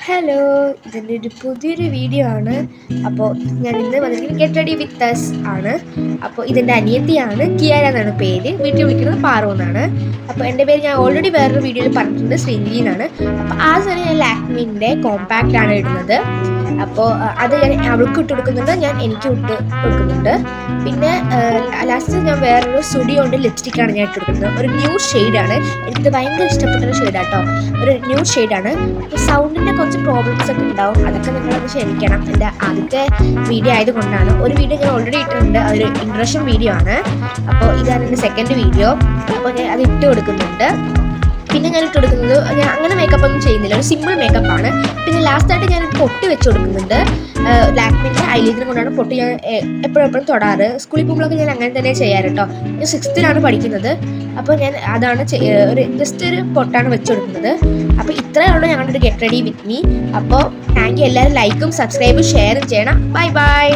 Hello, ഇതിൻ്റെ ഒരു പുതിയൊരു വീഡിയോ ആണ്. അപ്പോൾ ഞാൻ ഇന്ന് വന്നിരിക്കുന്നത് ഗെറ്റ് റെഡി വിത്ത് അസ് ആണ്. അപ്പോൾ ഇതിൻ്റെ അനിയത്തിയാണ്, കിയാര എന്നാണ് പേര്. വീട്ടിൽ വിളിക്കുന്നത് പാറു എന്നാണ്. അപ്പോൾ എൻ്റെ പേര് ഞാൻ ഓൾറെഡി വേറൊരു വീഡിയോയിൽ പറഞ്ഞിട്ടുണ്ട്, ശ്രീനിധി എന്നാണ്. അപ്പോൾ ആ സമയം ഞാൻ ലാക്മിൻ്റെ കോമ്പാക്റ്റ് ആണ് ഇടുന്നത്. അപ്പോൾ അത് ഞാൻ അവൾക്ക് ഇട്ട് കൊടുക്കുന്നുണ്ട്, ഞാൻ എനിക്ക് ഇട്ട് കൊടുക്കുന്നുണ്ട്. പിന്നെ ലാസ്റ്റ് ഞാൻ വേറൊരു സ്റ്റുഡിയോൻ്റെ ലിപ്സ്റ്റിക്കാണ് ഞാൻ ഇട്ട് കൊടുക്കുന്നത്. ഒരു ന്യൂ ഷെയ്ഡാണ്, എനിക്കിത് ഭയങ്കര ഇഷ്ടപ്പെട്ടൊരു ഷെയ്ഡാട്ടോ. ഒരു ന്യൂ ഷെയ്ഡാണ്. സൗണ്ടിൻ്റെ കുറച്ച് പ്രോബ്ലംസ് ഒക്കെ ഉണ്ടാവും, അതൊക്കെ നിങ്ങളത് ക്ഷമിക്കണം. എൻ്റെ ആദ്യത്തെ വീഡിയോ ആയതുകൊണ്ടാണ്. ഒരു വീഡിയോ ഞാൻ ഓൾറെഡി ഇട്ടിട്ടുണ്ട്, അതൊരു ഇൻട്രൊഡക്ഷൻ വീഡിയോ ആണ്. അപ്പോൾ ഇതാണ് എൻ്റെ സെക്കൻഡ് വീഡിയോ. അപ്പോൾ ഞാൻ അത് ഇട്ട് കൊടുക്കുന്നുണ്ട്. പിന്നെ ഞാൻ ഇട്ട് കൊടുക്കുന്നത്, ഞാൻ അങ്ങനെ മേക്കപ്പ് ഒന്നും ചെയ്യുന്നില്ല, ഒരു സിമ്പിൾ മേക്കപ്പാണ്. പിന്നെ ലാസ്റ്റായിട്ട് ഞാൻ പൊട്ട് വെച്ച് കൊടുക്കുന്നുണ്ട്. ലാക്മിൻ്റെ ഐലൈനർ കൊണ്ടാണ് പൊട്ട് ഞാൻ എപ്പോഴും തൊടാറ്. സ്കൂളിൽ പോകുമ്പോഴൊക്കെ ഞാൻ അങ്ങനെ തന്നെ ചെയ്യാറ് കേട്ടോ. ഞാൻ 6th പഠിക്കുന്നത്. അപ്പോൾ ഞാൻ അതാണ് ഒരു ജസ്റ്റ് ഒരു പൊട്ടാണ് വെച്ച് കൊടുക്കുന്നത്. അപ്പോൾ ഇത്രയേ ഉള്ളൂ ഞങ്ങളുടെ ഒരു ഗെറ്റ് റെഡി വിത്ത് മീ. അപ്പോൾ താങ്ക് യു. എല്ലാവരും ലൈക്കും സബ്സ്ക്രൈബും ഷെയറും ചെയ്യണം. Bye bye.